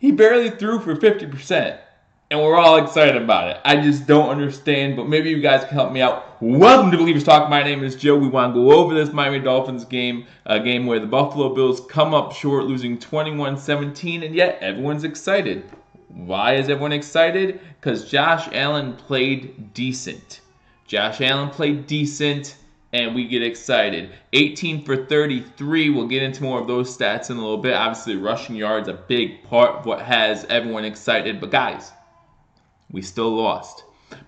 He barely threw for 50%. And we're all excited about it. I just don't understand, but maybe you guys can help me out. Welcome to Believers Talk. My name is Joe. We want to go over this Miami Dolphins game, a game where the Buffalo Bills come up short, losing 21-17, and yet everyone's excited. Why is everyone excited? Because Josh Allen played decent. And we get excited. 18 for 33. We'll get into more of those stats in a little bit. Obviously, rushing yards a big part of what has everyone excited. But guys, we still lost.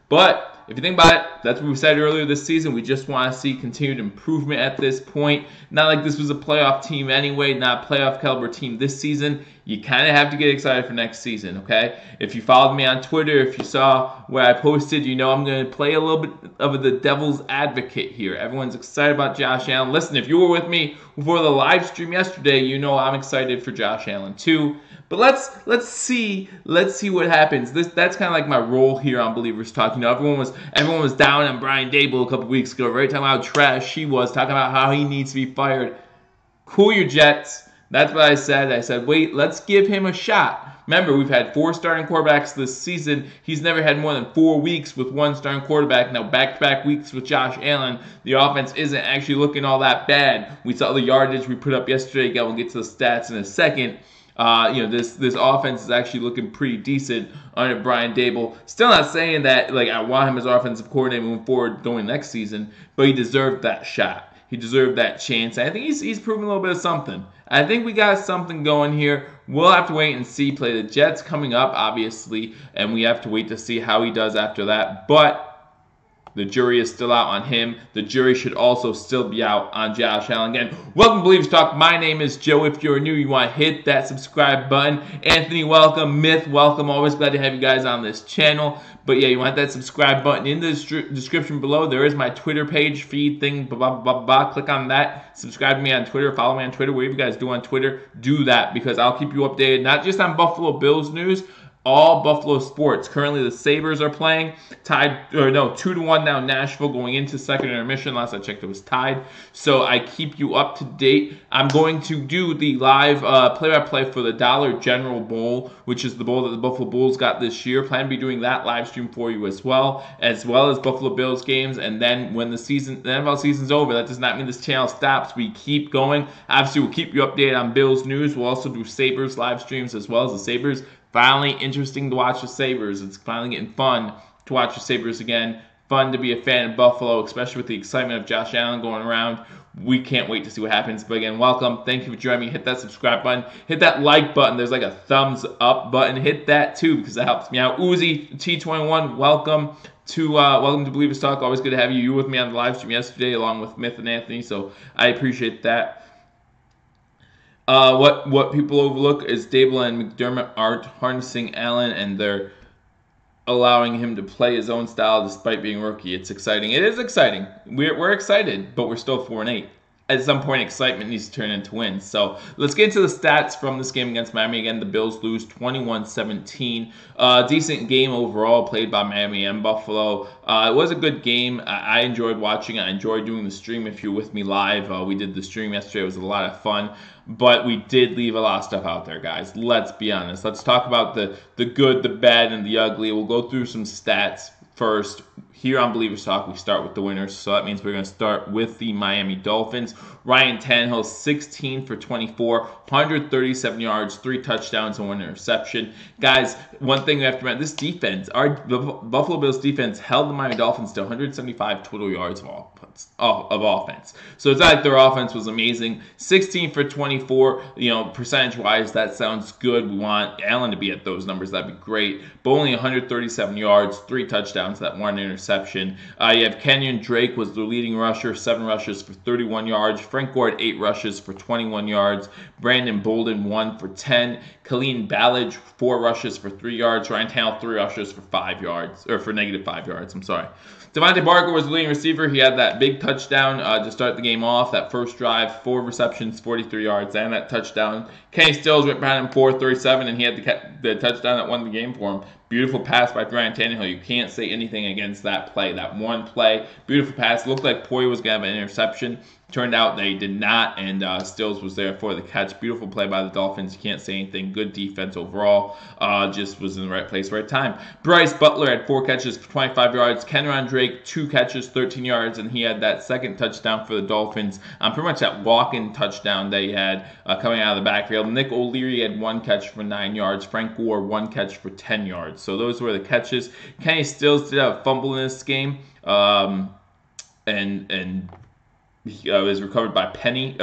But if you think about it, that's what we said earlier this season. We just want to see continued improvement at this point. Not like this was a playoff team anyway, not a playoff caliber team this season. You kind of have to get excited for next season, okay? If you followed me on Twitter, if you saw where I posted, you know I'm going to play a little bit of the devil's advocate here. Everyone's excited about Josh Allen. Listen, if you were with me for the live stream yesterday, you know I'm excited for Josh Allen too. But let's see what happens. That's kind of like my role here on Believers Talk. You know, everyone was down on Brian Dable a couple weeks ago, right? Talking about how trash he was, talking about how he needs to be fired. Cool your jets. That's what I said. I said, wait, let's give him a shot. Remember, we've had 4 starting quarterbacks this season. He's never had more than 4 weeks with 1 starting quarterback. Now, back-to-back weeks with Josh Allen, the offense isn't actually looking all that bad. We saw the yardage we put up yesterday. Again, we'll get to the stats in a second. This offense is actually looking pretty decent under Brian Dable. Still not saying that I want him as offensive coordinator moving forward going next season, but he deserved that shot. He deserved that chance. I think he's proven a little bit of something. I think we got something going here. We'll have to wait and see. Play the Jets coming up, obviously, and we have to wait to see how he does after that. But the jury is still out on him. The jury should also still be out on Josh Allen. Again, welcome to Believers Talk. My name is Joe. If you're new, you want to hit that subscribe button. Anthony, welcome. Myth, welcome. Always glad to have you guys on this channel. But yeah, you want that subscribe button in the description below. There is my Twitter page, feed thing, blah, blah, blah, blah. Click on that. Subscribe to me on Twitter. Follow me on Twitter. Whatever you guys do on Twitter, do that because I'll keep you updated, not just on Buffalo Bills news, all Buffalo sports. Currently, the Sabres are playing. 2-1 now. Nashville going into second intermission. Last I checked, it was tied. So I keep you up to date. I'm going to do the live play-by-play for the Dollar General Bowl, which is the bowl that the Buffalo Bulls got this year. Plan to be doing that live stream for you as well as Buffalo Bills games. And then when the NFL season's over, that does not mean this channel stops. We keep going. Obviously, we'll keep you updated on Bills news. We'll also do Sabres live streams as well as the Sabres. Finally interesting to watch the Sabres. It's finally getting fun to watch the Sabres again. Fun to be a fan of Buffalo, especially with the excitement of Josh Allen going around. We can't wait to see what happens. But again, welcome. Thank you for joining me. Hit that subscribe button. Hit that like button. There's like a thumbs up button. Hit that too because that helps me out. Uzi T21, welcome to Believers Talk. Always good to have you. You were with me on the live stream yesterday along with Myth and Anthony, so I appreciate that. What people overlook is Dable and McDermott aren't harnessing Allen, and they're allowing him to play his own style despite being rookie. It's exciting. It is exciting. We're excited, but we're still 4-8. At some point, excitement needs to turn into wins. So let's get into the stats from this game against Miami. Again, the Bills lose 21-17. Decent game overall played by Miami and Buffalo. It was a good game. I enjoyed watching it. I enjoyed doing the stream. If you're with me live, we did the stream yesterday. It was a lot of fun. But we did leave a lot of stuff out there, guys. Let's be honest. Let's talk about the good, the bad, and the ugly. We'll go through some stats first. Here on Believers Talk, we start with the winners. So that means we're going to start with the Miami Dolphins. Ryan Tannehill, 16 for 24, 137 yards, 3 touchdowns, and 1 interception. Guys, one thing we have to remember, this defense, the Buffalo Bills defense held the Miami Dolphins to 175 total yards of offense. So it's not like their offense was amazing. 16 for 24, percentage-wise, that sounds good. We want Allen to be at those numbers. That'd be great. But only 137 yards, 3 touchdowns, that 1 interception. You have Kenyon Drake was the leading rusher, 7 rushes for 31 yards. Frank Gore had 8 rushes for 21 yards. Brandon Bolden 1 for 10. Khalil Ballage 4 rushes for 3 yards. Ryan Tannehill 3 rushes for negative 5 yards. I'm sorry. Devontae Parker was the leading receiver. He had that big touchdown to start the game off. That first drive, 4 receptions, 43 yards, and that touchdown. Kenny Stills went behind him 4-37, and he had the touchdown that won the game for him. Beautiful pass by Ryan Tannehill. You can't say anything against that play. That one play, beautiful pass. Looked like Poyer was going to have an interception. Turned out they did not, and Stills was there for the catch. Beautiful play by the Dolphins. You can't say anything. Good defense overall. Just was in the right place, right time. Bryce Butler had 4 catches for 25 yards. Kenron Drake, 2 catches, 13 yards, and he had that second touchdown for the Dolphins. Pretty much that walk-in touchdown that he had coming out of the backfield. Nick O'Leary had 1 catch for 9 yards. Frank Gore, 1 catch for 10 yards. So those were the catches. Kenny Stills did have a fumble in this game. And he was recovered by Perry.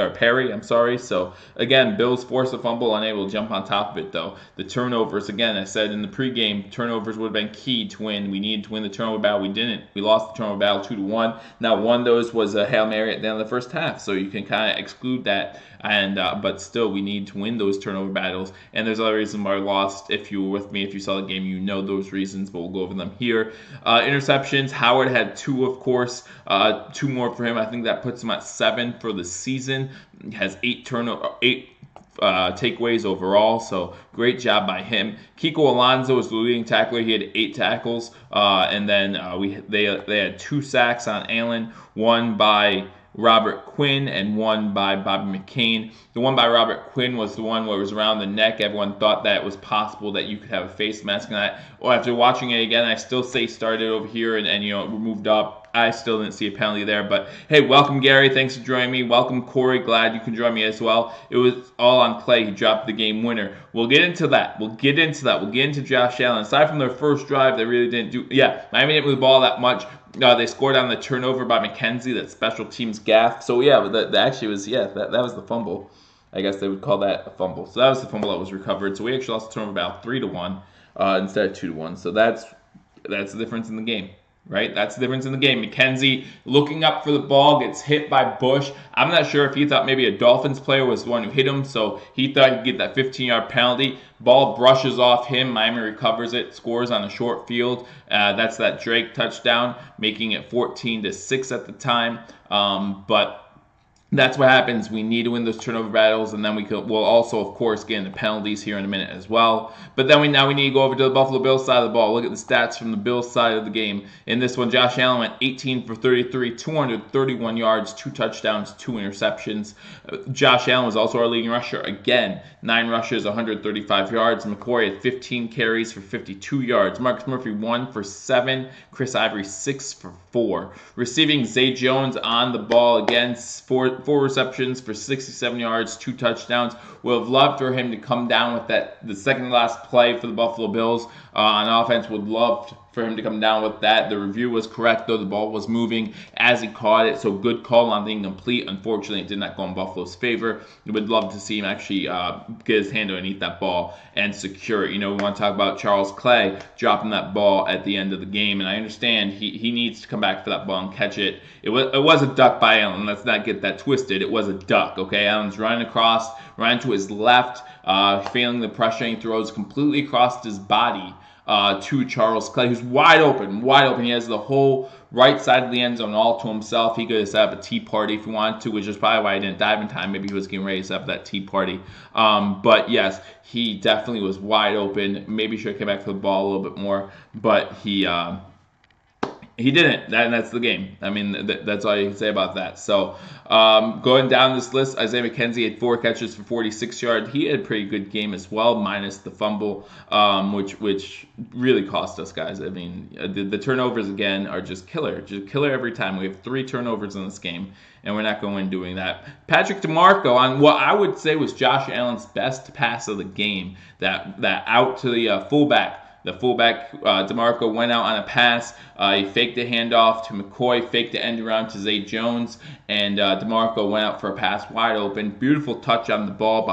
So again, Bills forced a fumble, unable to jump on top of it though. The turnovers, again, I said in the pregame, turnovers would have been key to win. We needed to win the turnover battle. We didn't. We lost the turnover battle 2-1. Now one of those was a Hail Mary at the end of the first half, so you can kind of exclude that. And but still, we need to win those turnover battles. And there's other reasons why we lost. If you were with me, if you saw the game, you know those reasons, but we'll go over them here. Interceptions. Howard had 2, of course. 2 more for him. I think that puts him at 7 for the season. He has 8 takeaways overall, so great job by him. Kiko Alonso was the leading tackler. He had 8 tackles, and then they had 2 sacks on Allen, 1 by Robert Quinn and 1 by Bobby McCain. The one by Robert Quinn was the one where it was around the neck. Everyone thought that it was possible that you could have a face mask on that. Well, after watching it again, I still say started over here and it moved up. I still didn't see a penalty there, but hey, welcome Gary. Thanks for joining me. Welcome Corey. Glad you can join me as well. It was all on Clay. He dropped the game winner. We'll get into that. We'll get into Josh Allen. Aside from their first drive, they really didn't do. Yeah, Miami didn't move the ball that much. They scored on the turnover by McKenzie, that special teams gaff. So yeah, that actually was that was the fumble. I guess they would call that a fumble. So that was the fumble that was recovered. So we actually lost the turnover about 3-1 instead of 2-1. So that's the difference in the game. Right? That's the difference in the game. McKenzie looking up for the ball, gets hit by Bush. I'm not sure if he thought maybe a Dolphins player was the one who hit him, so he thought he'd get that 15-yard penalty. Ball brushes off him. Miami recovers it, scores on a short field. That's that Drake touchdown, making it 14-6 at the time. But that's what happens. We need to win those turnover battles, and then we'll also, of course, get into penalties here in a minute as well. But then we need to go over to the Buffalo Bills side of the ball. Look at the stats from the Bills side of the game. In this one, Josh Allen went 18 for 33, 231 yards, 2 touchdowns, 2 interceptions. Josh Allen was also our leading rusher again. 9 rushes, 135 yards. McCoy had 15 carries for 52 yards. Marcus Murphy 1 for 7. Chris Ivory 6 for 4. Receiving, Zay Jones on the ball again, 4 receptions for 67 yards, 2 touchdowns. Would have loved for him to come down with the second last play for the Buffalo Bills on offense. Would love for him to come down with that. The review was correct, though. The ball was moving as he caught it, so good call on the incomplete. Unfortunately, it did not go in Buffalo's favor. Would love to see him actually get his hand underneath that ball and secure it. We want to talk about Charles Clay dropping that ball at the end of the game, and I understand he needs to come back for that ball and catch it. It was a duck by Allen. Let's not get that twisted. It was a duck, okay? Allen's running across, ran to his left, failing the pressure, and he throws completely across his body to Charles Clay, who's wide open. He has the whole right side of the end zone all to himself. He could have set up a tea party if he wanted to, which is probably why he didn't dive in time. Maybe he was getting ready to set up that tea party. But yes, he definitely was wide open. Maybe should have come back for the ball a little bit more, but he didn't, and that's the game. I mean, that's all you can say about that. So, going down this list, Isaiah McKenzie had 4 catches for 46 yards. He had a pretty good game as well, minus the fumble, which really cost us, guys. I mean, the turnovers, again, are just killer every time. We have 3 turnovers in this game, and we're not going doing that. Patrick DeMarco on what I would say was Josh Allen's best pass of the game, that out to the fullback. The fullback, DeMarco, went out on a pass. He faked the handoff to McCoy, faked the end around to Zay Jones, and DeMarco went out for a pass wide open. Beautiful touch on the ball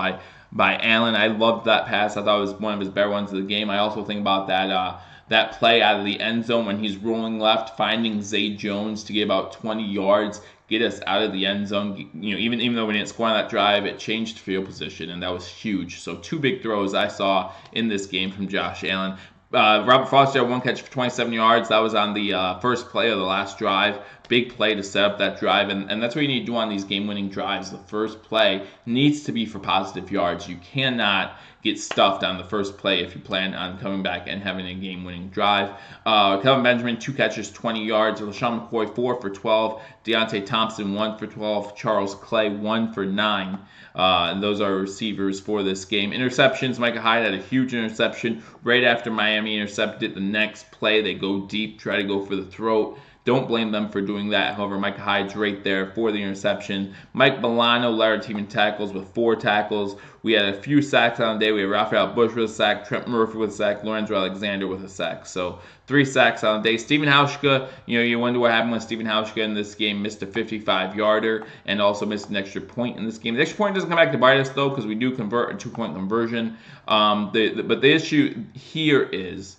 by Allen. I loved that pass. I thought it was one of his better ones of the game. I also think about that play out of the end zone when he's rolling left, finding Zay Jones to get about 20 yards, get us out of the end zone. Even though we didn't score on that drive, it changed field position, and that was huge. So 2 big throws I saw in this game from Josh Allen. Robert Foster had 1 catch for 27 yards. That was on the first play of the last drive. big play to set up that drive, and that's what you need to do on these game-winning drives. The first play needs to be for positive yards. You cannot get stuffed on the first play if you plan on coming back and having a game-winning drive. Kelvin Benjamin, 2 catches, 20 yards. LaShawn McCoy, 4 for 12. Deontay Thompson, 1 for 12. Charles Clay, 1 for 9. And those are receivers for this game. Interceptions, Micah Hyde had a huge interception right after Miami intercepted. The next play, they go deep, try to go for the throat. Don't blame them for doing that. However, Micah Hyde's right there for the interception. Mike Milano led our team in tackles with 4 tackles. We had a few sacks on the day. We had Raphael Bush with a sack, Trent Murphy with a sack, Lorenzo Alexander with a sack. So 3 sacks on the day. Stephen Hauschka, you wonder what happened with Stephen Hauschka in this game. Missed a 55-yarder and also missed an extra point in this game. The extra point doesn't come back to bite us, though, because we do convert a 2-point conversion. But the issue here is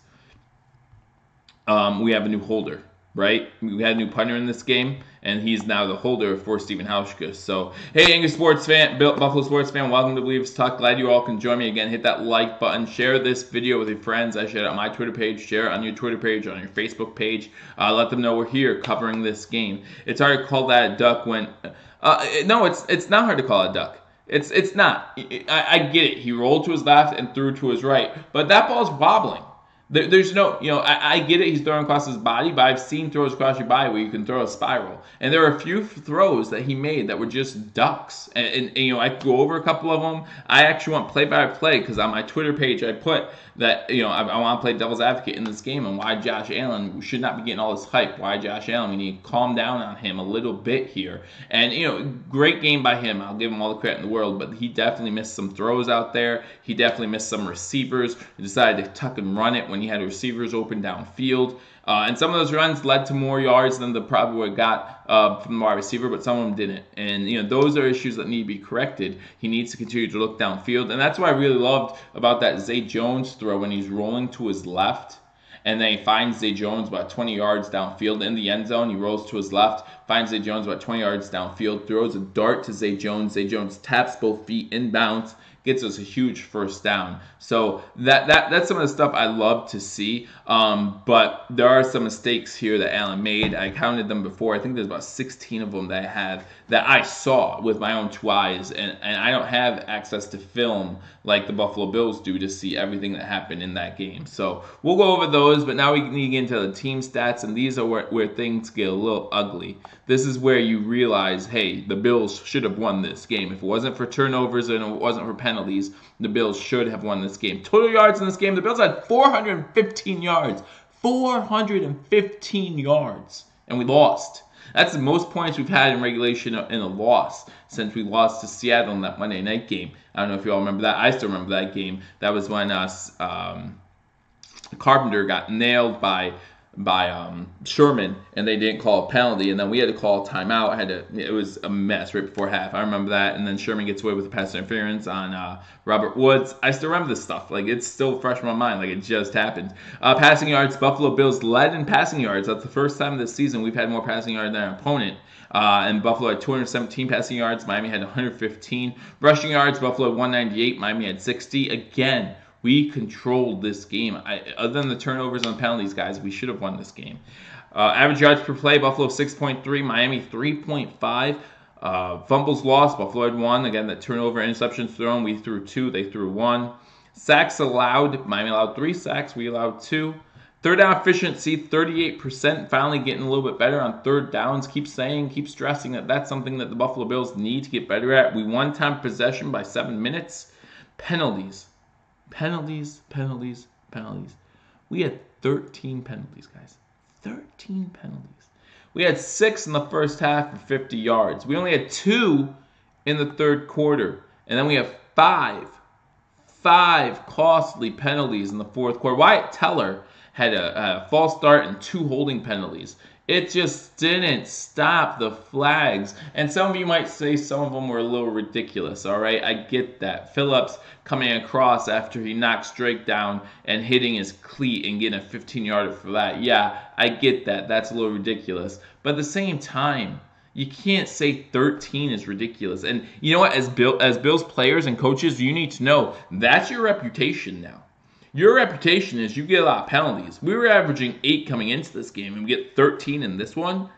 we have a new holder. Right? We had a new punter in this game, and he's now the holder for Stephen Hauschka. So, hey, Angry sports fan, Buffalo sports fan, welcome to Bill-ievers Talk. Glad you all can join me again. Hit that like button. Share this video with your friends. I shared it on my Twitter page. Share it on your Twitter page, on your Facebook page. Let them know we're here covering this game. It's hard to call that a duck when... no, it's not hard to call it a duck. It's not. I get it. He rolled to his left and threw to his right, but that ball's wobbling. There's no, I get it, he's throwing across his body, but I've seen throws across your body where you can throw a spiral. And there are a few throws that he made that were just ducks. And I could go over a couple of them. I actually want play-by-play because on my Twitter page I put that, I want to play devil's advocate in this game and why Josh Allen should not be getting all this hype. Why Josh Allen? We need to calm down on him a little bit here. And, great game by him. I'll give him all the credit in the world, but he definitely missed some throws out there. He definitely missed some receivers. He decided to tuck and run it when he had receivers open downfield. And some of those runs led to more yards than the probably would have got from the wide receiver, but some of them didn't. And, those are issues that need to be corrected. He needs to continue to look downfield. And that's what I really loved about that Zay Jones throw when he's rolling to his left. And then he finds Zay Jones about 20 yards downfield in the end zone. He rolls to his left, finds Zay Jones about 20 yards downfield, throws a dart to Zay Jones. Zay Jones taps both feet inbounds, gets us a huge first down. So that's some of the stuff I love to see. But there are some mistakes here that Allen made. I counted them before. I think there's about 16 of them that I have that I saw with my own 2 eyes. And I don't have access to film like the Buffalo Bills do to see everything that happened in that game. So we'll go over those, but now we need to get into the team stats, and these are where things get a little ugly. This is where you realize, hey, the Bills should have won this game. If it wasn't for turnovers and it wasn't for penalties, the Bills should have won this game. Total yards in this game, the Bills had 415 yards. 415 yards. And we lost. That's the most points we've had in regulation in a loss since we lost to Seattle in that Monday night game. I don't know if you all remember that. I still remember that game. That was when Carpenter got nailed by Sherman, and they didn't call a penalty, and then we had to call a timeout. It was a mess right before half. I remember that, and then Sherman gets away with a pass interference on Robert Woods. I still remember this stuff. Like, it's still fresh in my mind. Like, it just happened. Passing yards, Buffalo Bills led in passing yards. That's the first time this season we've had more passing yards than our opponent. And Buffalo had 217 passing yards. Miami had 115. Rushing yards, Buffalo had 198. Miami had 60. Again, we controlled this game. Other than the turnovers and penalties, guys, we should have won this game. Average yards per play, Buffalo 6.3, Miami 3.5. Fumbles lost, Buffalo had 1. Again, that turnover, interceptions thrown, we threw 2, they threw 1. Sacks allowed, Miami allowed 3 sacks, we allowed 2. Third down efficiency, 38%, finally getting a little bit better on third downs. Keep stressing that that's something that the Buffalo Bills need to get better at. We won time possession by 7 minutes. Penalties. We had 13 penalties, guys. 13 penalties. We had 6 in the first half for 50 yards. We only had 2 in the third quarter. And then we have 5 costly penalties in the fourth quarter. Wyatt Teller had a false start and 2 holding penalties. It just didn't stop the flags. And some of you might say some of them were a little ridiculous, all right? I get that. Phillips coming across after he knocks Drake down and hitting his cleat and getting a 15-yarder for that. Yeah, I get that. That's a little ridiculous. But at the same time, you can't say 13 is ridiculous. And you know what? As Bills players and coaches, you need to know that's your reputation now. Your reputation is you get a lot of penalties. We were averaging 8 coming into this game, and we get 13 in this one.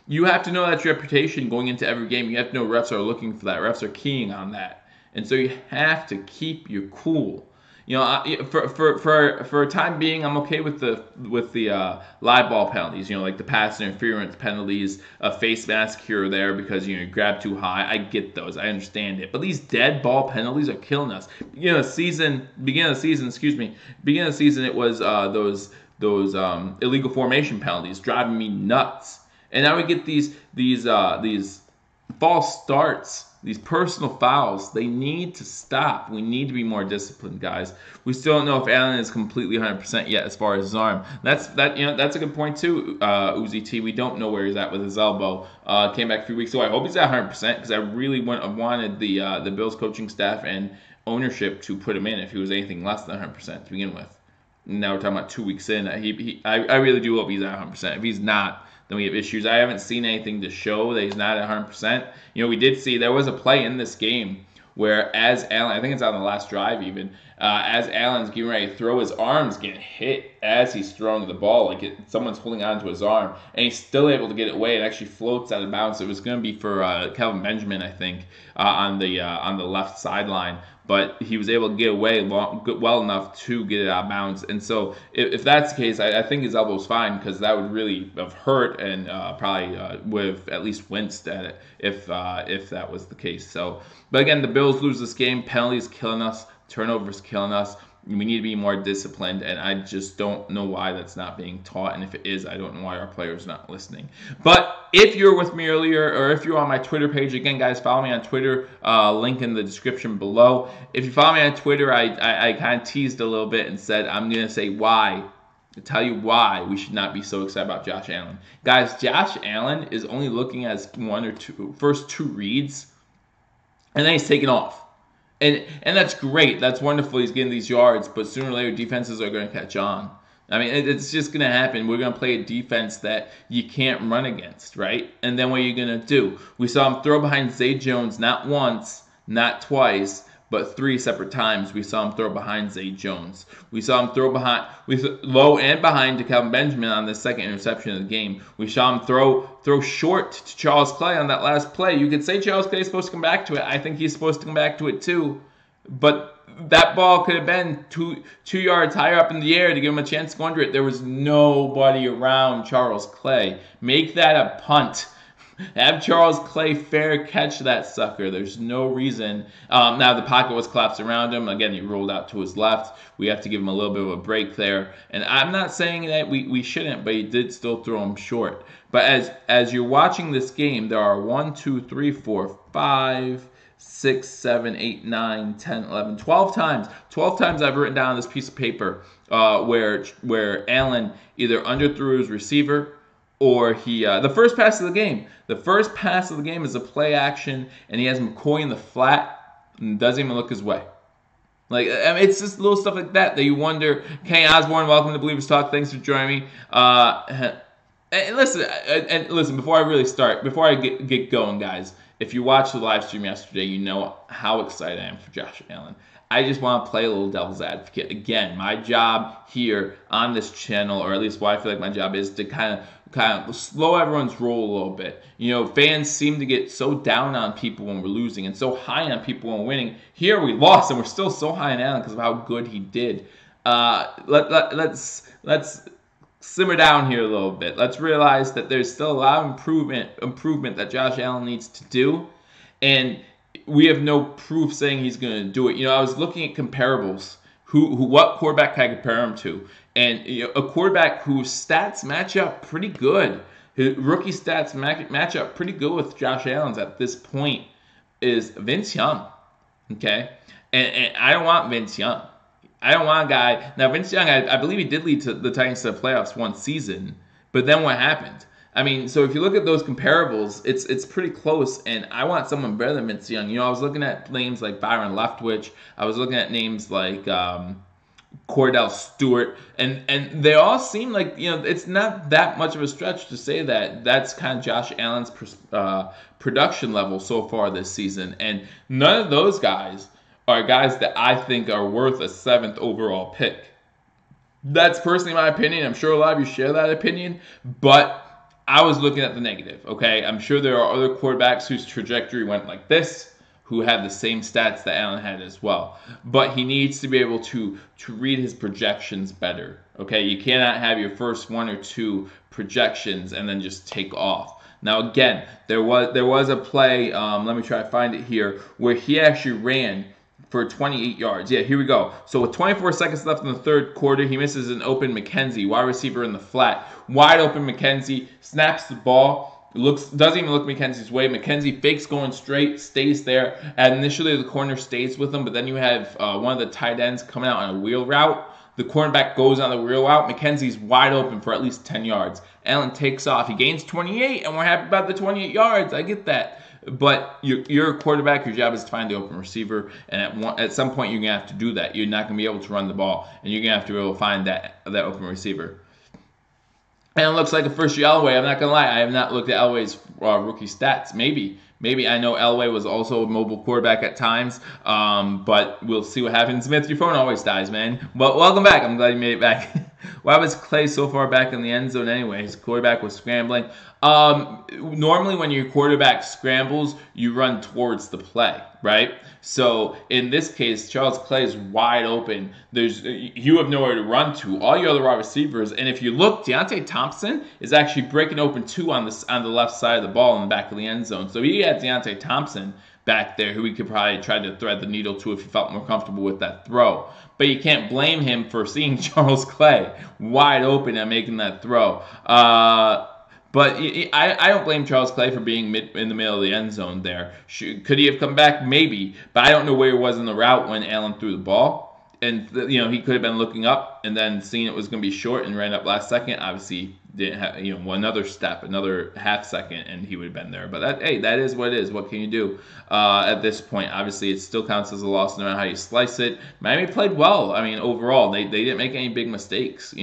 You have to know that's your reputation going into every game. You have to know refs are looking for that. Refs are keying on that. And so you have to keep your cool. You know, for a time being, I'm okay with the live ball penalties. You know, like the pass interference penalties, a face mask here or there because you grab too high. I get those. I understand it. But these dead ball penalties are killing us. Beginning of the season, it was those illegal formation penalties driving me nuts. And now we get these false starts, these personal fouls. They need to stop. We need to be more disciplined, guys. We still don't know if Allen is completely 100% yet as far as his arm. That's a good point too, Uzi T. We don't know where he's at with his elbow. Came back a few weeks ago. I hope he's at 100% because I really wanted the Bills coaching staff and ownership to put him in if he was anything less than 100% to begin with. Now we're talking about 2 weeks in. I really do hope he's at 100%. If he's not, then we have issues. I haven't seen anything to show that he's not at 100%. We did see there was a play in this game where as Allen, I think it's on the last drive even, as Allen's getting ready to throw, his arm's getting hit as he's throwing the ball. Like someone's holding onto his arm, and he's still able to get it away. It actually floats out of bounds. It was going to be for Kelvin Benjamin, I think, on the left sideline. But he was able to get away well enough to get it out of bounds. And so if that's the case, I think his elbow's fine because that would really have hurt and probably would have at least winced at it if that was the case. So, but again, the Bills lose this game. Penalties killing us. Turnovers killing us. We need to be more disciplined, and I just don't know why that's not being taught. And if it is, I don't know why our players are not listening. But if you were with me earlier, or if you're on my Twitter page, again, guys, follow me on Twitter. Link in the description below. If you follow me on Twitter, I kind of teased a little bit and said I'm going to say why. To tell you why we should not be so excited about Josh Allen. Guys, Josh Allen is only looking at his first two reads, and then he's taking off. And that's great. That's wonderful. He's getting these yards, but sooner or later, defenses are going to catch on. I mean, it's just going to happen. We're going to play a defense that you can't run against, right? And then what are you going to do? We saw him throw behind Zay Jones not once, not twice, but 3 separate times. We saw him throw behind Zay Jones. We saw him throw low and behind to Kelvin Benjamin on the second interception of the game. We saw him throw short to Charles Clay on that last play. You could say Charles Clay is supposed to come back to it. I think he's supposed to come back to it too. But that ball could have been two yards higher up in the air to give him a chance to go under it. There was nobody around Charles Clay. Make that a punt. Have Charles Clay fair catch that sucker. There's no reason. Now, the pocket was collapsed around him. Again, he rolled out to his left. We have to give him a little bit of a break there. And I'm not saying that we shouldn't, but he did still throw him short. But as you're watching this game, there are 1, 2, 3, 4, 5, 6, 7, 8, 9, 10, 11, 12 times. 12 times I've written down on this piece of paper where Allen either underthrew his receiver or the first pass of the game. The first pass of the game is a play action, and he has McCoy in the flat and doesn't even look his way. Like, I mean, it's just little stuff like that you wonder. Kenny Osborne, welcome to Bill-ievers Talk. Thanks for joining me. And listen, before I get going, guys, if you watched the live stream yesterday, you know how excited I am for Josh Allen. I just want to play a little devil's advocate. Again, my job here on this channel, or at least what I feel like my job is, to kind of slow everyone's roll a little bit. Fans seem to get so down on people when we're losing and so high on people when we're winning. Here we lost, and we're still so high on Allen because of how good he did. Let's simmer down here a little bit. Let's realize that there's still a lot of improvement that Josh Allen needs to do, and we have no proof saying he's going to do it. I was looking at comparables. What quarterback can I compare him to? And a quarterback whose stats match up pretty good. His rookie stats match up pretty good with Josh Allen's at this point is Vince Young. Okay? And I don't want Vince Young. I don't want a guy. Now, Vince Young, I believe he did lead to the Titans to the playoffs one season. But then what happened? I mean, so if you look at those comparables, it's pretty close, and I want someone better than Vince Young. I was looking at names like Byron Leftwich. I was looking at names like Cordell Stewart, and they all seem like, it's not that much of a stretch to say that that's kind of Josh Allen's production level so far this season. And none of those guys are guys that I think are worth a 7th overall pick. That's personally my opinion. I'm sure a lot of you share that opinion, but I was looking at the negative, okay? I'm sure there are other quarterbacks whose trajectory went like this, who had the same stats that Allen had as well. But he needs to be able to read his projections better, okay? You cannot have your first one or two projections and then just take off. Now, again, there was a play, let me try to find it here, where he actually ran for 28 yards. Yeah, here we go. So with 24 seconds left in the third quarter, he misses an open McKenzie, wide receiver in the flat. Wide open McKenzie, snaps the ball, doesn't even look McKenzie's way. McKenzie fakes going straight, stays there. And initially the corner stays with him, but then you have one of the tight ends coming out on a wheel route. The cornerback goes on the wheel route. McKenzie's wide open for at least 10 yards. Allen takes off. He gains 28, and we're happy about the 28 yards. I get that. But you're a quarterback. Your job is to find the open receiver, and at some point you're gonna have to do that. You're not gonna be able to run the ball, and you're gonna have to be able to find that open receiver. And it looks like a first-year Elway. I'm not gonna lie. I have not looked at Elway's rookie stats. Maybe I know Elway was also a mobile quarterback at times, but we'll see what happens. Smith, your phone always dies, man. But welcome back. I'm glad you made it back. Why was Clay so far back in the end zone anyway? His quarterback was scrambling. Normally when your quarterback scrambles, you run towards the play, right? So in this case, Charles Clay is wide open. You have nowhere to run to. All your other wide receivers, and if you look, Deontay Thompson is actually breaking open two on the left side of the ball in the back of the end zone. So he had Deontay Thompson back there who he could probably try to thread the needle to if he felt more comfortable with that throw. But you can't blame him for seeing Charles Clay wide open and making that throw. But I don't blame Charles Clay for being in the middle of the end zone there. Could he have come back? Maybe. But I don't know where he was in the route when Allen threw the ball. And, he could have been looking up and then seeing it was going to be short and ran up last second. Obviously, didn't have, another step, another half second, and he would have been there. But that is what it is. What can you do at this point? Obviously, it still counts as a loss no matter how you slice it. Miami played well. I mean, overall, they didn't make any big mistakes.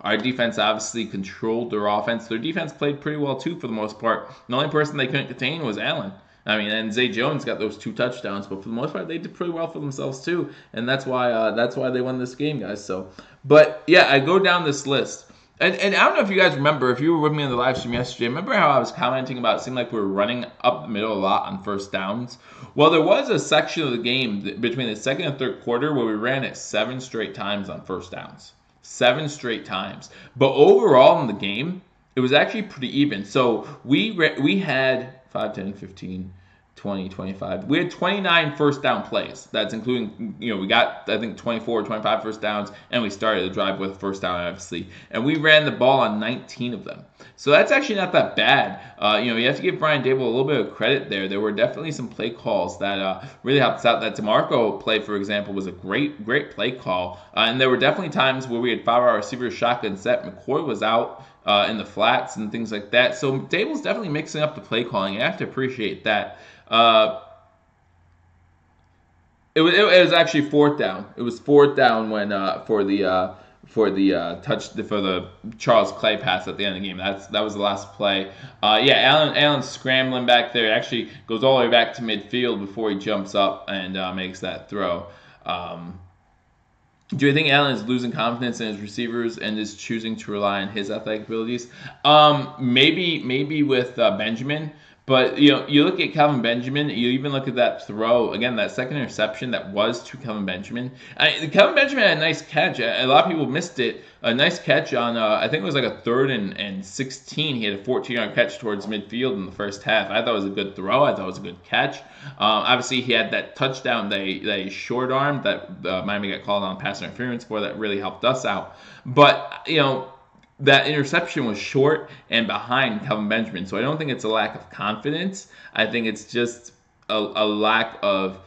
Our defense obviously controlled their offense. Their defense played pretty well, too, for the most part. The only person they couldn't contain was Allen. I mean, and Zay Jones got those 2 touchdowns, but for the most part, they did pretty well for themselves too, and that's why they won this game, guys. So, but yeah, I go down this list, and I don't know if you guys remember, if you were with me in the live stream yesterday, remember how I was commenting about it seemed like we were running up the middle a lot on first downs? Well, there was a section of the game between the second and third quarter where we ran it 7 straight times on first downs, 7 straight times. But overall in the game, it was actually pretty even. So we had 5, 10, 15, 20, 25. We had 29 first down plays. That's including, we got, I think, 24 or 25 first downs, and we started the drive with first down, obviously. And we ran the ball on 19 of them. So that's actually not that bad. You have to give Brian Dable a little bit of credit there. There were definitely some play calls that really helped us out. That DeMarco play, for example, was a great play call. And there were definitely times where we had 5-hour receivers shotgun set. McCoy was out in the flats and things like that. So Dable's definitely mixing up the play calling. You have to appreciate that. It was actually 4th down. It was 4th down when for the Charles Clay pass at the end of the game. That was the last play. Allen's scrambling back there. It actually goes all the way back to midfield before he jumps up and makes that throw. Do you think Allen is losing confidence in his receivers and is choosing to rely on his athletic abilities? Maybe with Benjamin. But, you look at Calvin Benjamin, you even look at that throw, again, that second interception that was to Calvin Benjamin. Calvin Benjamin had a nice catch. A lot of people missed it. A nice catch on, I think it was like a 3rd and 16. He had a 14-yard catch towards midfield in the first half. I thought it was a good throw. I thought it was a good catch. Obviously, he had that touchdown that he short-armed that Miami got called on pass interference for that really helped us out. But, that interception was short and behind Calvin Benjamin. So I don't think it's a lack of confidence. I think it's just a lack of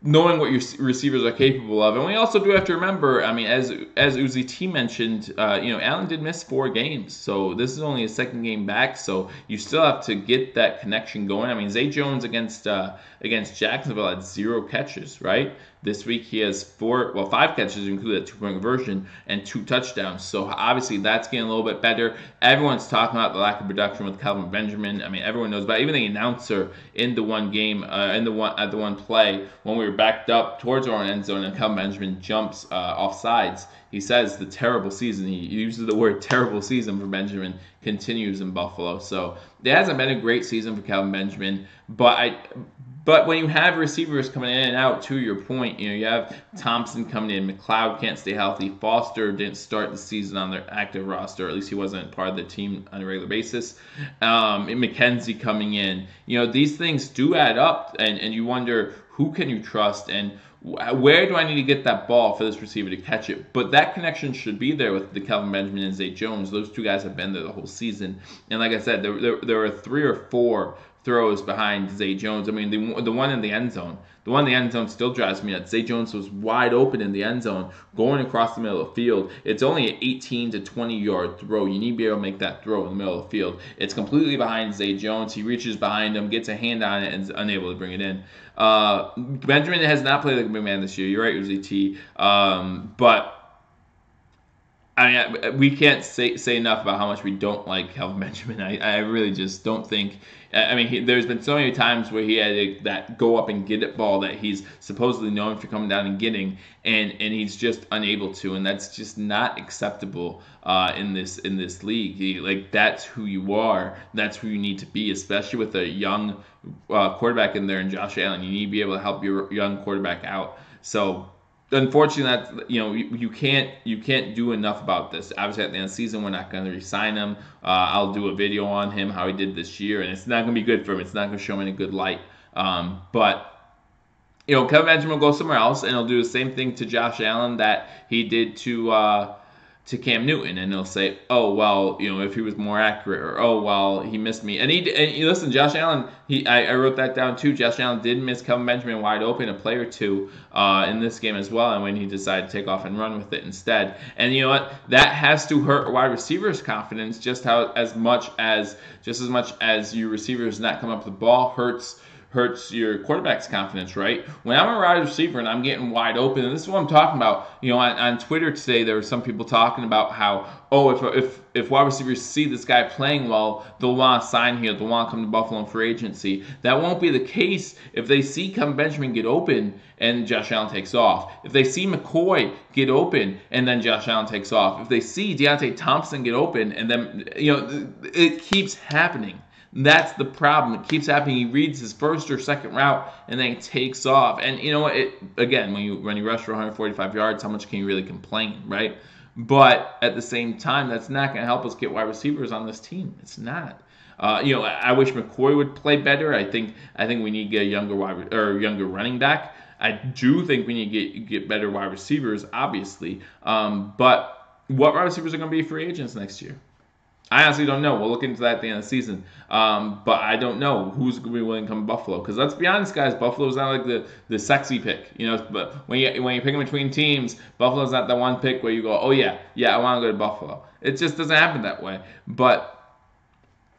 knowing what your receivers are capable of. And we also do have to remember, I mean, as Uzi T mentioned, Allen did miss 4 games. So this is only his 2nd game back. So you still have to get that connection going. I mean, Zay Jones against Jacksonville had 0 catches, right? This week he has 5 catches, including a 2-point conversion, and 2 touchdowns. So obviously that's getting a little bit better. Everyone's talking about the lack of production with Kelvin Benjamin. I mean, everyone knows about it. Even the announcer in the one game, at the one play, when we were backed up towards our own end zone and Kelvin Benjamin jumps off sides, he says the terrible season. He uses the word terrible season for Benjamin continues in Buffalo. So it hasn't been a great season for Kelvin Benjamin, but when you have receivers coming in and out, to your point, you have Thompson coming in, McLeod can't stay healthy, Foster didn't start the season on their active roster, or at least he wasn't part of the team on a regular basis, and McKenzie coming in. These things do add up, and you wonder who can you trust and where do I need to get that ball for this receiver to catch it? But that connection should be there with the Kelvin Benjamin and Zay Jones. Those two guys have been there the whole season. And like I said, there were 3 or 4 throws behind Zay Jones. I mean, the one in the end zone. The one in the end zone still drives me nuts. Zay Jones was wide open in the end zone, going across the middle of the field. It's only an 18 to 20-yard throw. You need to be able to make that throw in the middle of the field. It's completely behind Zay Jones. He reaches behind him, gets a hand on it, and is unable to bring it in. Benjamin has not played like a big man this year. You're right, Uzi T. But I mean, we can't say enough about how much we don't like Kelvin Benjamin. I really just don't think. I mean, there's been so many times where he had that go up and get it ball that he's supposedly known for coming down and getting, and he's just unable to, and that's just not acceptable in this league. That's who you are. That's who you need to be, especially with a young quarterback in there and Josh Allen. You need to be able to help your young quarterback out. So unfortunately, you can't do enough about this. Obviously, at the end of the season, we're not going to re-sign him. I'll do a video on him, how he did this year, and it's not going to be good for him. It's not going to show him in a good light. But Kelvin Benjamin will go somewhere else, and he'll do the same thing to Josh Allen that he did to Cam Newton, and they'll say, oh, well, if he was more accurate, or oh, well, he missed me. And listen, Josh Allen, I wrote that down too. Josh Allen did miss Kelvin Benjamin wide open a play or two in this game as well, and when he decided to take off and run with it instead. And you know what? That has to hurt a wide receiver's confidence just as much as your receivers not coming up with the ball hurts your quarterback's confidence, right? When I'm a wide receiver and I'm getting wide open, and this is what I'm talking about. On Twitter today, there were some people talking about how, if wide receivers see this guy playing well, they'll want to sign here, they'll want to come to Buffalo in free agency. That won't be the case if they see Kelvin Benjamin get open and Josh Allen takes off. If they see McCoy get open and then Josh Allen takes off. If they see Deontay Thompson get open and then, it keeps happening. That's the problem. It keeps happening. He reads his first or second route and then he takes off. And you know what? Again, when you rush for 145 yards, how much can you really complain, right? But at the same time, that's not going to help us get wide receivers on this team. It's not. I wish McCoy would play better. I think we need to get a younger running back. I do think we need to get better wide receivers, obviously. But what wide receivers are going to be free agents next year? I honestly don't know. We'll look into that at the end of the season. But I don't know who's going to be willing to come to Buffalo. Because let's be honest, guys, Buffalo's not like the sexy pick. But when you're picking between teams, Buffalo's not the one pick where you go, oh, yeah, I want to go to Buffalo. It just doesn't happen that way. But,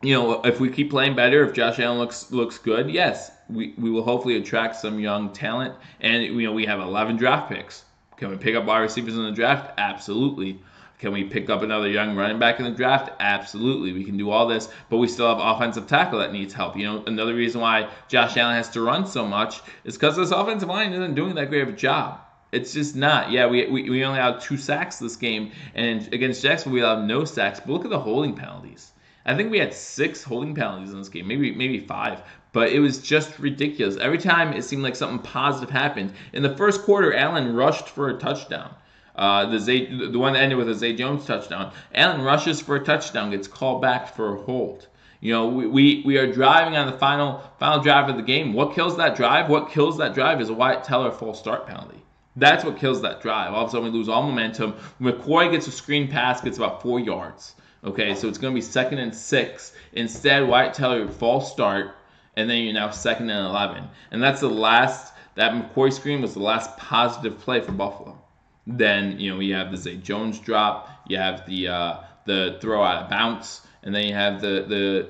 if we keep playing better, if Josh Allen looks good, yes, we will hopefully attract some young talent. And, we have 11 draft picks. Can we pick up wide receivers in the draft? Absolutely. Can we pick up another young running back in the draft? Absolutely. We can do all this, but we still have offensive tackle that needs help. Another reason why Josh Allen has to run so much is because this offensive line isn't doing that great of a job. It's just not. Yeah, we only had 2 sacks this game, and against Jacksonville we had no sacks. But look at the holding penalties. I think we had 6 holding penalties in this game, maybe 5. But it was just ridiculous. Every time it seemed like something positive happened. In the first quarter, Allen rushed for a touchdown. The one that ended with a Zay Jones touchdown. Allen rushes for a touchdown, gets called back for a hold. We are driving on the final drive of the game. What kills that drive? What kills that drive is a Wyatt Teller false start penalty. That's what kills that drive. All of a sudden we lose all momentum. McCoy gets a screen pass, gets about 4 yards. Okay, so it's going to be 2nd and 6. Instead, Wyatt Teller false start, and then you're now 2nd and 11. And that McCoy screen was the last positive play for Buffalo. Then you have the Zay Jones drop, you have the throw out of bounds, and then you have the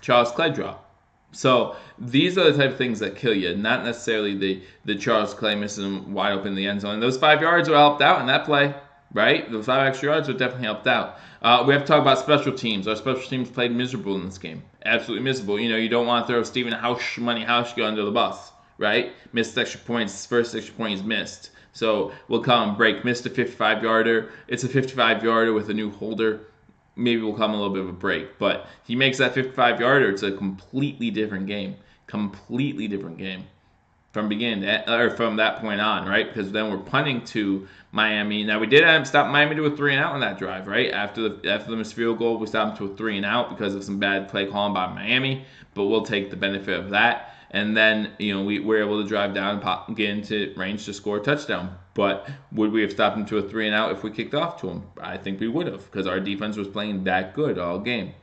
Charles Clay drop. So these are the type of things that kill you, not necessarily the Charles Clay missing wide open in the end zone. And those 5 yards were helped out in that play, right? Those 5 extra yards were definitely helped out. We have to talk about special teams. Our special teams played miserable in this game. Absolutely miserable. You don't want to throw Stephen Hauschka under the bus, right? Missed extra points. First extra point is missed. So we'll call him break. Missed a 55-yarder. It's a 55-yarder with a new holder. Maybe we'll come a little bit of a break. But he makes that 55-yarder. It's a completely different game. Completely different game from from that point on, right? Because then we're punting to Miami. Now we did stop Miami to a 3-and-out on that drive, right? After the missed field goal, we stopped them to a 3-and-out because of some bad play calling by Miami. But we'll take the benefit of that. And then, we were able to drive down and get into range to score a touchdown. But would we have stopped him to a 3-and-out if we kicked off to him? I think we would have, because our defense was playing that good all game.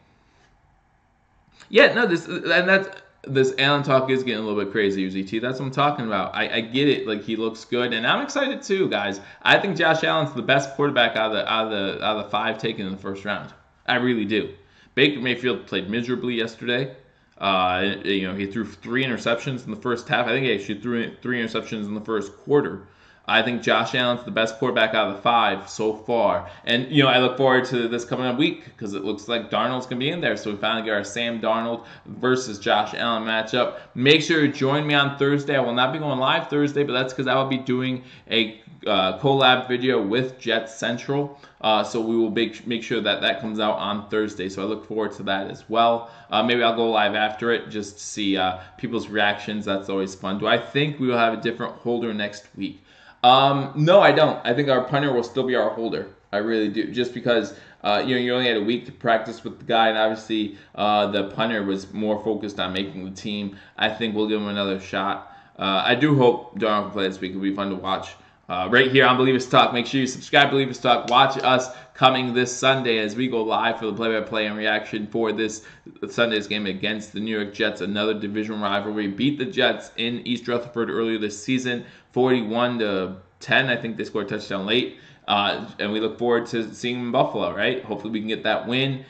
Yeah, no, this Allen talk is getting a little bit crazy, UZT. That's what I'm talking about. I get it. Like, he looks good, and I'm excited too, guys. I think Josh Allen's the best quarterback out of the 5 taken in the first round. I really do. Baker Mayfield played miserably yesterday. He threw 3 interceptions in the first half. I think he actually threw 3 interceptions in the first quarter. I think Josh Allen's the best quarterback out of the 5 so far. And, I look forward to this coming up week because it looks like Darnold's going to be in there. So we finally get our Sam Darnold versus Josh Allen matchup. Make sure you join me on Thursday. I will not be going live Thursday, but that's because I will be doing a collab video with Jets Central. So we will make sure that comes out on Thursday. So I look forward to that as well. Maybe I'll go live after it just to see people's reactions. That's always fun. Do I think we will have a different holder next week? No, I don't. I think our punter will still be our holder. I really do. Just because, you only had a week to practice with the guy, and obviously the punter was more focused on making the team. I think we'll give him another shot. I do hope Darnold can play this week. It'll be fun to watch. Right here on Bill-ievers Talk. Make sure you subscribe to Bill-ievers Talk. Watch us coming this Sunday as we go live for the play-by-play and reaction for this Sunday's game against the New York Jets, another division rivalry. Beat the Jets in East Rutherford earlier this season, 41-10. I think they scored a touchdown late. And we look forward to seeing them in Buffalo, right? Hopefully we can get that win,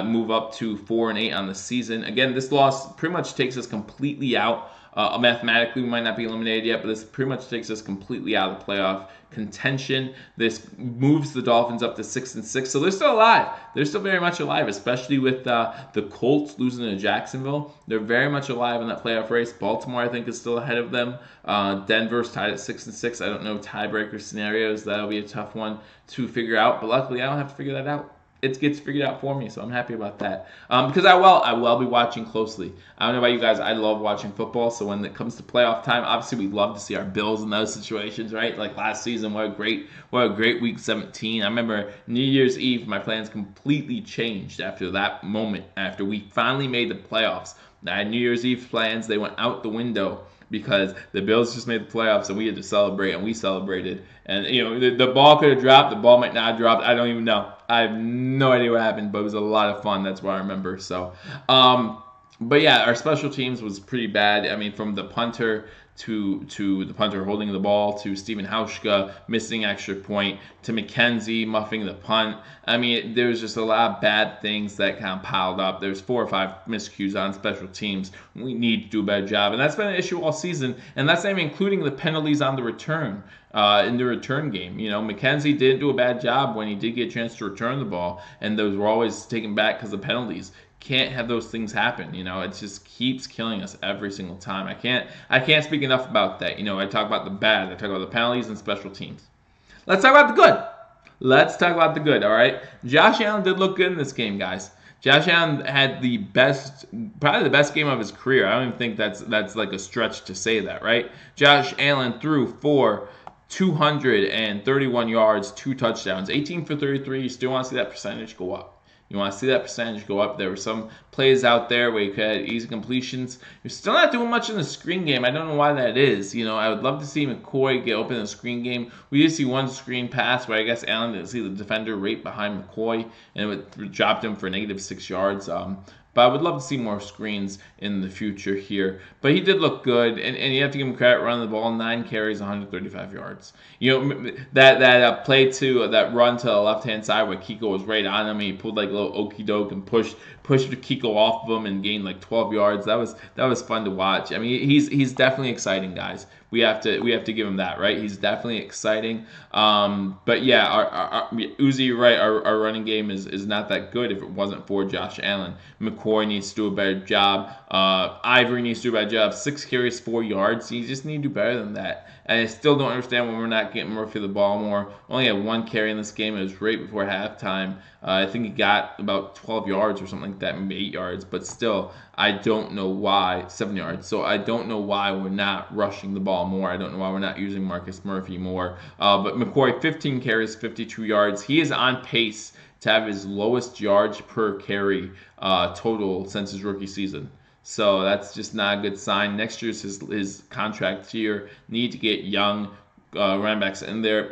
move up to 4-8 on the season. Again, this loss pretty much takes us completely out. Mathematically, we might not be eliminated yet, but this pretty much takes us completely out of the playoff contention. This moves the Dolphins up to 6-6, so they're still alive. They're still very much alive, especially with the Colts losing to Jacksonville. They're very much alive in that playoff race. Baltimore, I think, is still ahead of them. Denver's tied at 6-6. I don't know tiebreaker scenarios. That'll be a tough one to figure out, but luckily I don't have to figure that out. It gets figured out for me, so I'm happy about that. Because I will be watching closely. I don't know about you guys. I love watching football, so when it comes to playoff time, obviously we love to see our Bills in those situations, right? Like last season, what a great week 17. I remember New Year's Eve, my plans completely changed after that moment, after we finally made the playoffs. I had New Year's Eve plans. They went out the window because the Bills just made the playoffs and we had to celebrate, and we celebrated. And, the ball could have dropped. The ball might not have dropped. I don't even know. I have no idea what happened, but it was a lot of fun. That's what I remember. So, but yeah, our special teams was pretty bad. I mean, from the punter to the punter holding the ball, to Stephen Hauschka missing extra point, to McKenzie muffing the punt. I mean, there was just a lot of bad things that kind of piled up. There's 4 or 5 miscues on special teams. We need to do a better job, and that's been an issue all season, and that's not even including the penalties on the return. In the return game, McKenzie didn't do a bad job when he did get a chance to return the ball, and those were always taken back because of penalties. Can't have those things happen. It just keeps killing us every single time. I can't speak enough about that. I talk about the bad, I talk about the penalties and special teams. Let's talk about the good. Let's talk about the good. All right, Josh Allen did look good in this game, guys. Josh Allen had probably the best game of his career. I don't even think that's like a stretch to say that, right? Josh Allen threw for 231 yards, 2 touchdowns, 18 for 33. You still want to see that percentage go up. You want to see that percentage go up. There were some plays out there where you could have easy completions. You're still not doing much in the screen game. I don't know why that is. I would love to see McCoy get open in the screen game. We did see one screen pass where I guess Allen didn't see the defender right behind McCoy, and it dropped him for -6 yards. but I would love to see more screens in the future here. But he did look good, and you have to give him credit running the ball. 9 carries, 135 yards. That play to that run to the left-hand side where Kiko was right on him. He pulled like a little okey doke and pushed Kiko off of him and gained like 12 yards. That was fun to watch. I mean, he's definitely exciting, guys. We have to give him that, right? He's definitely exciting. But yeah, our Uzi, you're right. Our running game is not that good if it wasn't for Josh Allen. McCoy needs to do a better job. Ivory needs to do a better job. 6 carries, 4 yards. You just need to do better than that. And I still don't understand when we're not getting Murphy the ball more. Only had 1 carry in this game. It was right before halftime. I think he got about 12 yards or something like that, maybe 8 yards. But still, I don't know why. 7 yards. So I don't know why we're not rushing the ball more. I don't know why we're not using Marcus Murphy more. But McCoy, 15 carries, 52 yards. He is on pace to have his lowest yards per carry total since his rookie season. So that's just not a good sign. Next year's his contract year. Need to get young running backs in there.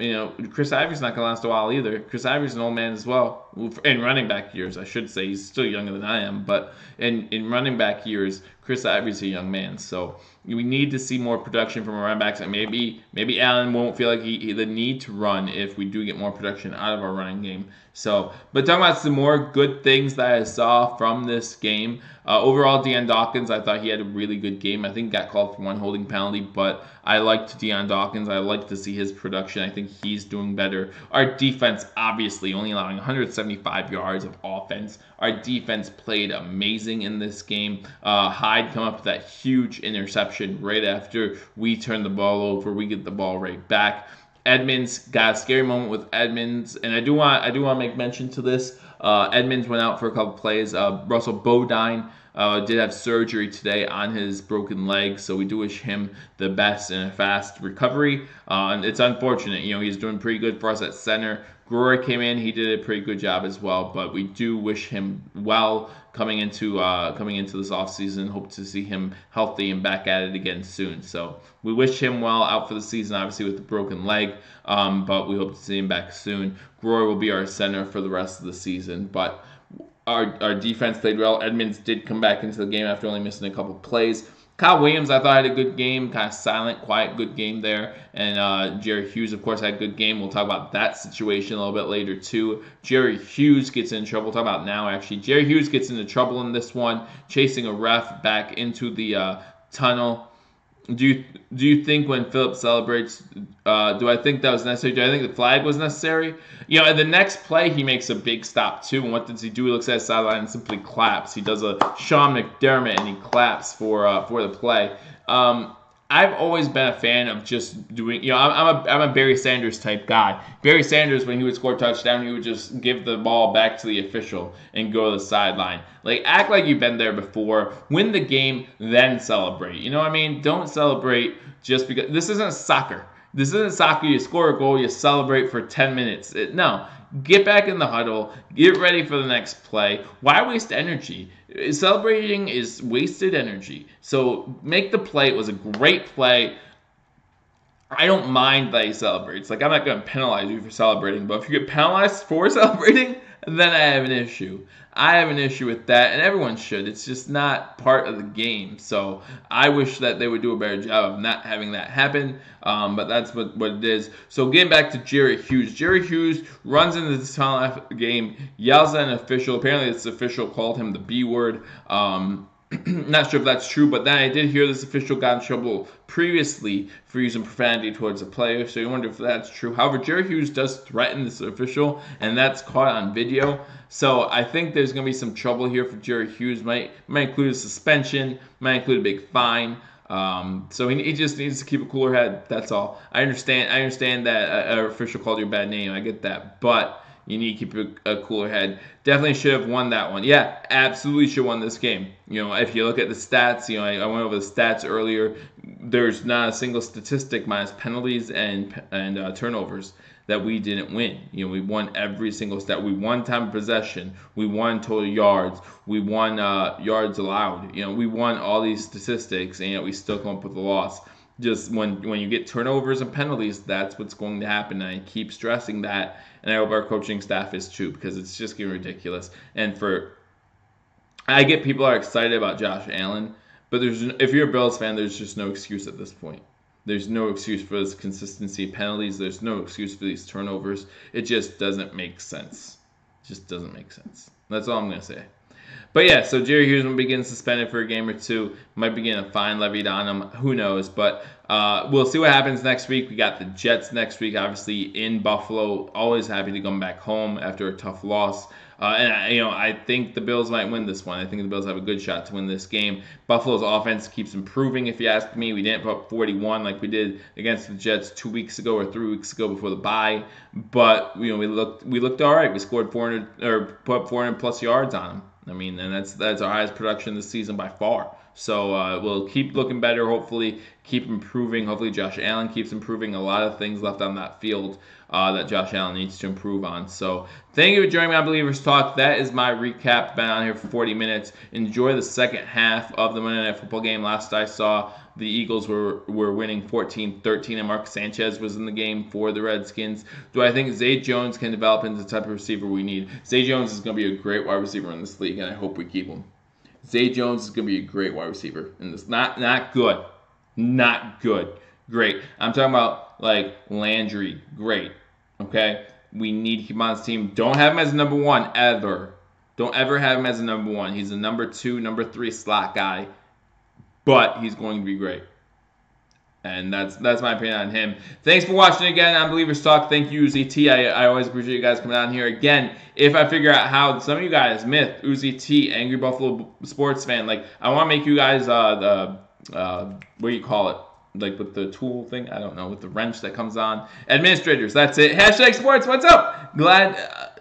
Chris Ivory's not going to last a while either. Chris Ivory's an old man as well. In running back years, I should say. He's still younger than I am. But in running back years, Chris Ivory's a young man. So we need to see more production from our running backs. And maybe Allen won't feel like the need to run if we do get more production out of our running game. So, but talking about some more good things that I saw from this game. Overall, Deion Dawkins, I thought he had a really good game. I think he got called for 1 holding penalty, but I liked Deion Dawkins. I like to see his production. I think he's doing better. Our defense, obviously, only allowing 175 yards of offense. Our defense played amazing in this game. Hyde come up with that huge interception right after we turn the ball over. We get the ball right back. Edmonds got a scary moment with Edmonds, and I do want to make mention to this. Edmonds went out for a couple plays. Russell Bodine did have surgery today on his broken leg, so we do wish him the best and a fast recovery. And it's unfortunate, he's doing pretty good for us at center. Groy came in; he did a pretty good job as well. But we do wish him well coming into this offseason. Hope to see him healthy and back at it again soon. So we wish him well out for the season, obviously with the broken leg. But we hope to see him back soon. Groy will be our center for the rest of the season. But our defense played well. Edmonds did come back into the game after only missing a couple plays. Kyle Williams, I thought, had a good game. Kind of silent, quiet, good game there. And Jerry Hughes, of course, had a good game. We'll talk about that situation a little bit later, too. Jerry Hughes gets in trouble. We'll talk about now, actually. Jerry Hughes gets into trouble in this one, chasing a ref back into the tunnel. Do you think when Phillips celebrates, do I think that was necessary? Do I think the flag was necessary? In the next play, he makes a big stop, too. And what does he do? He looks at his sideline and simply claps. He does a Sean McDermott, and he claps for the play. I've always been a fan of just doing, I'm a Barry Sanders type guy. Barry Sanders, when he would score a touchdown, he would just give the ball back to the official and go to the sideline. Like, act like you've been there before. Win the game, then celebrate. You know what I mean? Don't celebrate just because. This isn't soccer. This isn't soccer. You score a goal, you celebrate for 10 minutes. No. Get back in the huddle. Get ready for the next play. Why waste energy? Celebrating is wasted energy. So make the play. It was a great play. I don't mind that he celebrates. Like, I'm not going to penalize you for celebrating. But if you get penalized for celebrating, then I have an issue. I have an issue with that, and everyone should. It's just not part of the game. So I wish that they would do a better job of not having that happen. But that's what it is. So getting back to Jerry Hughes. Jerry Hughes runs into the tunnel after the game, yells at an official. Apparently this official called him the B word. Not sure if that's true, but then I did hear this official got in trouble previously for using profanity towards a player, so you wonder if that's true. However, Jerry Hughes does threaten this official, and that's caught on video. So I think there's going to be some trouble here for Jerry Hughes. Might include a suspension, might include a big fine. So he just needs to keep a cooler head. That's all. I understand that an official called you a bad name. I get that, but you need to keep a cooler head. Definitely should have won that one. Yeah, absolutely should have won this game. If you look at the stats, I went over the stats earlier. There's not a single statistic minus penalties and turnovers that we didn't win. We won every single stat. We won time of possession. We won total yards. We won yards allowed. We won all these statistics, and yet we still come up with a loss. Just when you get turnovers and penalties, that's what's going to happen. And I keep stressing that, and I hope our coaching staff is too, because it's just getting ridiculous. And for I get people are excited about Josh Allen, but if you're a Bills fan, there's just no excuse at this point. There's no excuse for this consistency of penalties. There's no excuse for these turnovers. It just doesn't make sense. It just doesn't make sense. That's all I'm going to say. But yeah, so Jerry Hughes will be getting suspended for a game or two. Might be getting a fine levied on him. Who knows? But we'll see what happens next week. We got the Jets next week, obviously in Buffalo. Always happy to come back home after a tough loss. I think the Bills might win this one. I think the Bills have a good shot to win this game. Buffalo's offense keeps improving, if you ask me. We didn't put up 41 like we did against the Jets 2 weeks ago or 3 weeks ago before the bye. But we looked all right. We scored 400 or put up 400 plus yards on them. I mean, and that's our highest production this season by far. So we'll keep looking better, hopefully, keep improving. Hopefully Josh Allen keeps improving. A lot of things left on that field that Josh Allen needs to improve on. So thank you for joining me on Believers Talk. That is my recap. Been on here for 40 minutes. Enjoy the second half of the Monday Night Football game. Last I saw, the Eagles were winning 14-13, and Mark Sanchez was in the game for the Redskins. Do I think Zay Jones can develop into the type of receiver we need? Zay Jones is going to be a great wide receiver in this league, and I hope we keep him. Zay Jones is going to be a great wide receiver in this. Not good. Not good. Great. I'm talking about, like, Landry. Great. Okay? We need to keep him on this team. Don't have him as number one, ever. Don't ever have him as a number one. He's a number 2, number 3 slot guy. But he's going to be great. And that's my opinion on him. Thanks for watching again on Believers Talk. Thank you, Uzi T. I always appreciate you guys coming on here. Again, if I figure out how, some of you guys, Myth, Uzi T, Angry Buffalo Sports Fan, like, I want to make you guys what do you call it? Like with the tool thing? I don't know. With the wrench that comes on. Administrators, that's it. Hashtag sports, what's up? Glad...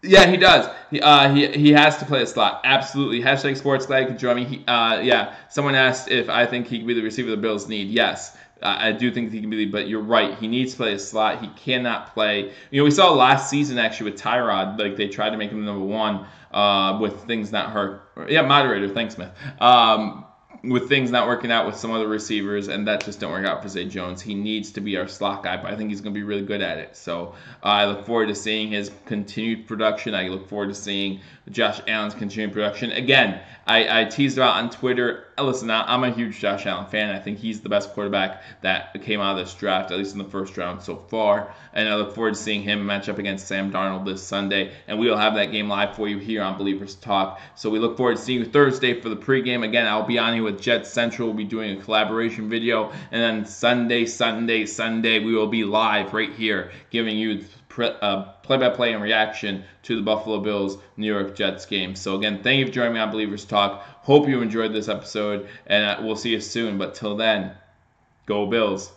Yeah, he does. He has to play a slot. Absolutely. Hashtag sports. Glad you could join me. Someone asked if I think he could be the receiver the Bills need. Yes, I do think he can be, but you're right. He needs to play a slot. He cannot play. We saw last season actually with Tyrod, like they tried to make him number one with things not hurt. Yeah, moderator. Thanks, Smith. With things not working out with some other receivers, and that just didn't work out for Zay Jones. He needs to be our slot guy, but I think he's going to be really good at it. So I look forward to seeing his continued production. I look forward to seeing Josh Allen's continued production. Again, I teased about on Twitter. Listen, I'm a huge Josh Allen fan. I think he's the best quarterback that came out of this draft, at least in the first round so far. And I look forward to seeing him match up against Sam Darnold this Sunday. And we will have that game live for you here on Believers Talk. So we look forward to seeing you Thursday for the pregame. Again, I'll be on here with Jets Central. We'll be doing a collaboration video. And then Sunday, we will be live right here giving you play-by-play and reaction to the Buffalo Bills New York Jets game. So again, thank you for joining me on Believers Talk. Hope you enjoyed this episode, and we'll see you soon. But till then, go Bills.